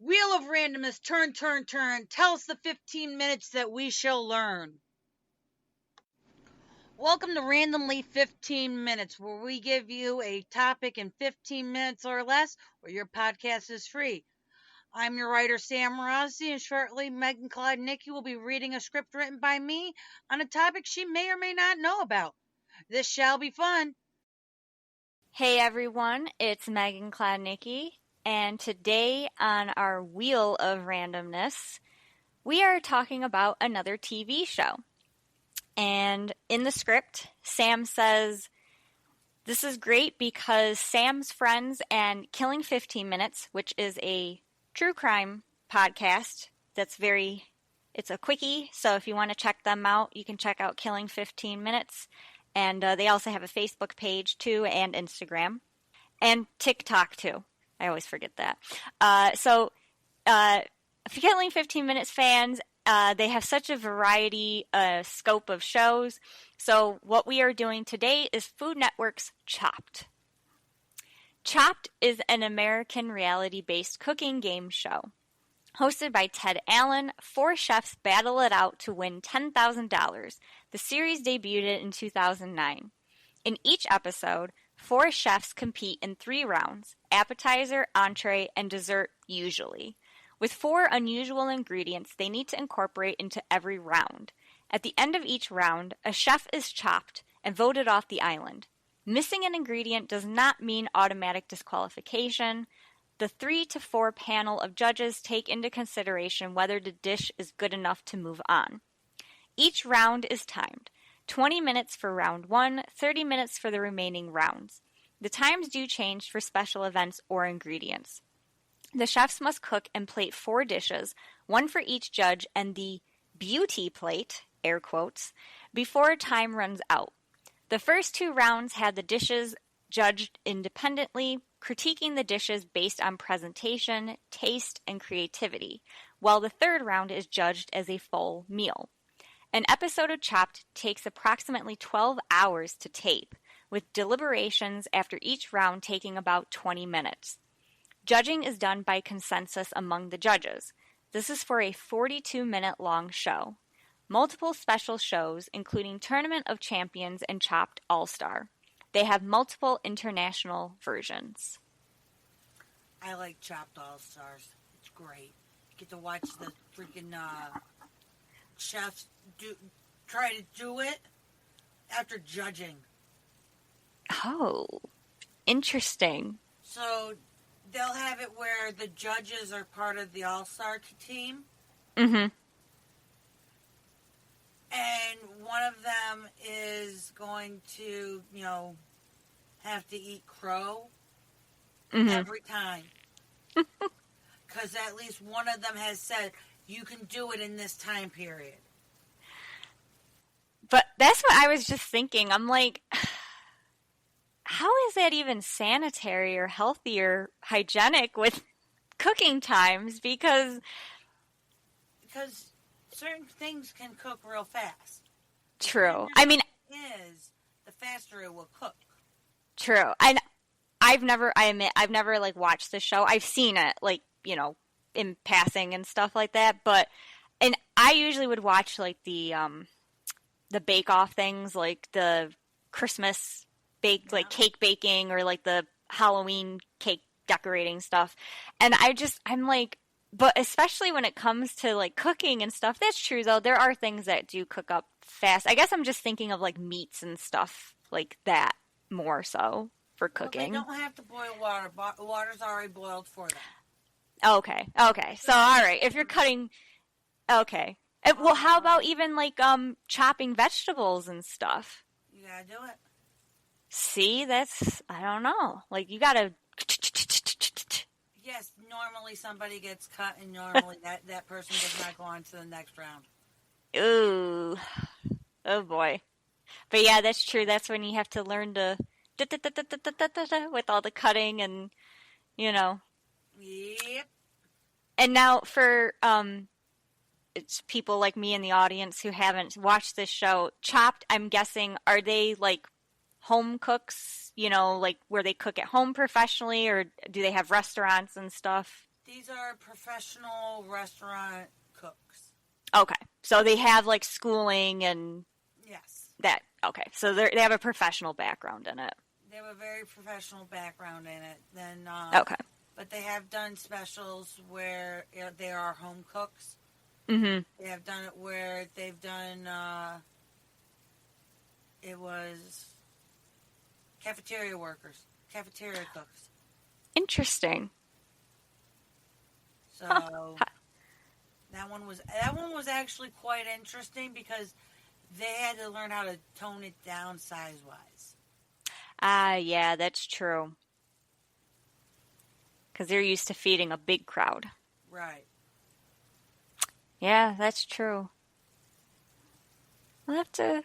Wheel of randomness, turn, turn, turn. Tell us the 15 minutes that we shall learn. Welcome to Randomly 15 Minutes, where we give you a topic in 15 minutes or less, or your podcast is free. I'm your writer, Sam Rossi, and shortly Megan Klodnicki will be reading a script written by me on a topic she may or may not know about. This shall be fun. Hey everyone, it's Megan Klodnicki, and today on our Wheel of Randomness, we are talking about another TV show. And in the script, Sam says, this is great because Sam's friends and Killing 15 Minutes, which is a true crime podcast it's a quickie, so if you want to check them out, you can check out Killing 15 Minutes. And they also have a Facebook page, too, and Instagram. And TikTok, too. I always forget that. Killing 15 Minutes fans, they have such a variety scope of shows. So what we are doing today is Food Network's Chopped. Chopped is an American reality-based cooking game show. Hosted by Ted Allen, 4 chefs battle it out to win $10,000. The series debuted in 2009. In each episode, 4 chefs compete in 3 rounds: appetizer, entree, and dessert usually. With 4 unusual ingredients they need to incorporate into every round. At the end of each round, a chef is chopped and voted off the island. Missing an ingredient does not mean automatic disqualification. The 3 to 4 panel of judges take into consideration whether the dish is good enough to move on. Each round is timed. 20 minutes for round 1, 30 minutes for the remaining rounds. The times do change for special events or ingredients. The chefs must cook and plate 4 dishes, 1 for each judge and the beauty plate, air quotes, before time runs out. The first 2 rounds had the dishes judged independently, critiquing the dishes based on presentation, taste, and creativity, while the third round is judged as a full meal. An episode of Chopped takes approximately 12 hours to tape, with deliberations after each round taking about 20 minutes. Judging is done by consensus among the judges. This is for a 42-minute long show. Multiple special shows, including Tournament of Champions and Chopped All-Star. They have multiple international versions. I like Chopped All-Stars. It's great. You get to watch the freaking chefs try to do it after judging. Oh, interesting. So they'll have it where the judges are part of the All-Star team. Mm-hmm. And one of them is going to, have to eat crow every time. Because at least one of them has said, you can do it in this time period. But that's what I was just thinking. I'm like, how is that even sanitary or healthy or hygienic with cooking times? Because certain things can cook real fast. True. I mean, the faster it will cook. True. I've never like watched the show. I've seen it like, in passing and stuff like that, and I usually would watch like the bake off things, like the Christmas like cake baking or like the Halloween cake decorating stuff. And I'm like, but especially when it comes to like cooking and stuff, that's true though. There are things that do cook up fast. I guess I'm just thinking of like meats and stuff like that more so for cooking. Well, they don't have to boil water. Water's already boiled for them. Okay. So all right, if you're cutting, okay. Well, how about even like chopping vegetables and stuff? You gotta do it. See, I don't know. Like you gotta. Yes, normally somebody gets cut, and normally that person does not go on to the next round. Ooh, oh boy. But yeah, that's true. That's when you have to learn to with all the cutting and Yep. And now for it's people like me in the audience who haven't watched this show, Chopped, I'm guessing, are they like home cooks, like where they cook at home professionally, or do they have restaurants and stuff? These are professional restaurant cooks. Okay. So they have like schooling and Yes. that. Okay. So they have a professional background in it. They have a very professional background in it. Then, Okay. but they have done specials where they are home cooks. Mm-hmm. They have done it where they've done, it was cafeteria workers, cafeteria cooks. Interesting. So Huh. that one was actually quite interesting because they had to learn how to tone it down size wise. Yeah, that's true. Because they're used to feeding a big crowd. Right. Yeah, that's true. Maybe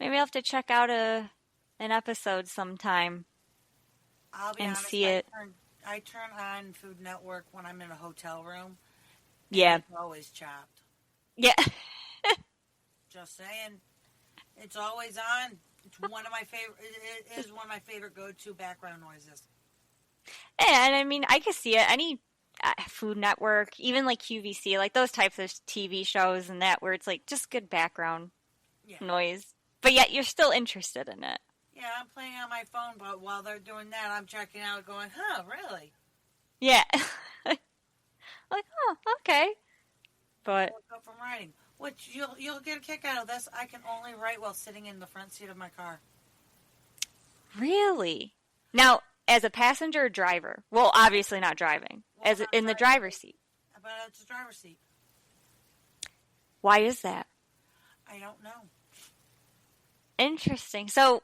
I'll have to check out an episode sometime I'll be and honest. see it. I turn on Food Network when I'm in a hotel room. Yeah. It's always chopped. Yeah. Just saying. It's always on. It's one of my favorite. It is one of my favorite go-to background noises. And I mean, I can see it. Any Food Network, even like QVC, like those types of TV shows and that, where it's like just good background noise, but yet you're still interested in it. Yeah, I'm playing on my phone, but while they're doing that, I'm checking out, going, "Huh, really?" Yeah. Like, oh, okay. But Woke up from writing, which you'll get a kick out of this. I can only write while sitting in the front seat of my car. really, now as a passenger or driver? Well, obviously not driving. Well, As not in the driving, driver's seat. but it's a driver's seat. Why is that? I don't know. Interesting. So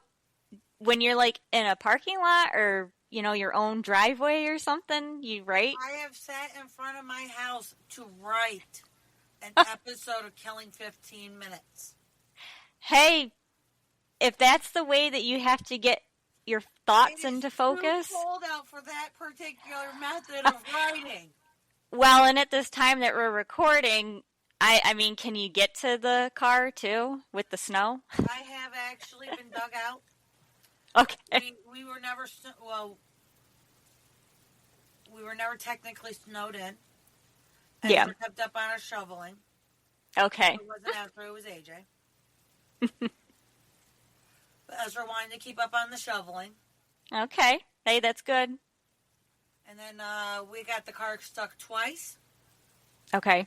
when you're like in a parking lot or your own driveway or something, you write? I have sat in front of my house to write an episode of Killing 15 Minutes. Hey, if that's the way that you have to get your thoughts into focus. It's too cold out for that particular method of writing. Well, and at this time that we're recording, I mean, can you get to the car too with the snow? I have actually been dug out. Okay. We were never, we were never technically snowed in. Yeah. We kept up on our shoveling. Okay. It wasn't Ezra, it was AJ. But Ezra wanted to keep up on the shoveling. Okay. Hey, that's good. And then we got the car stuck twice. Okay.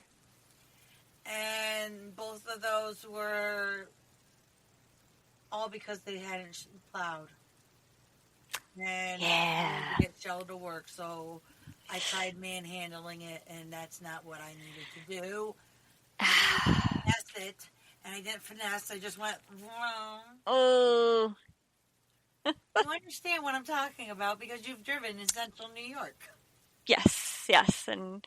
And both of those were all because they hadn't plowed. And yeah. I needed to get Shell to work, so I tried manhandling it, and that's not what I needed to do. I finessed it, and I didn't finesse. I just went, wrong. Oh. You understand what I'm talking about because you've driven in central New York. Yes. And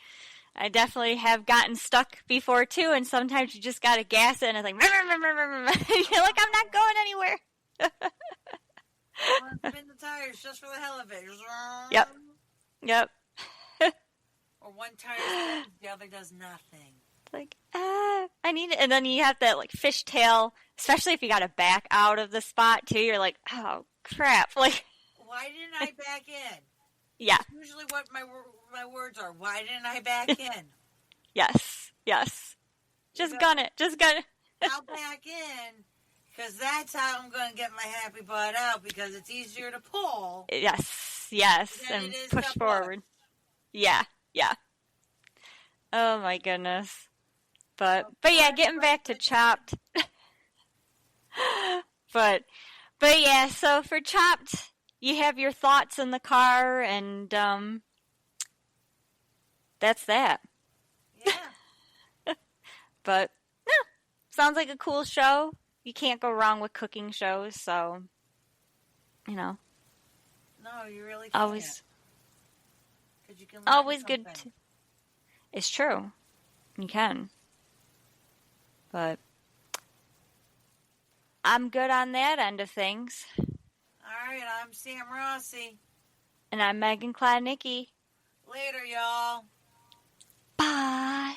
I definitely have gotten stuck before, too, and sometimes you just got to gas it, and it's like, you're like, I'm not going anywhere. Spin the tires just for the hell of it. Yep. Or one tire spins, the other does nothing. It's like, I need it. And then you have that, like, fishtail, especially if you got to back out of the spot, too. You're like, oh, crap. Like, why didn't I back in? Yeah. That's usually what my words are. Why didn't I back in? Yes. Just gun it. I'll back in because that's how I'm going to get my happy butt out because it's easier to pull. Yes. And push forward. Yeah. Oh my goodness. But yeah, getting back to Chopped. but yeah, so for Chopped, you have your thoughts in the car, and that's that. Yeah. But no, sounds like a cool show. You can't go wrong with cooking shows, so No, you really can't. Always You can always good. It's true. You can. But I'm good on that end of things. All right, I'm Sam Rossi. And I'm Megan Klodnicki. Later, y'all. Bye.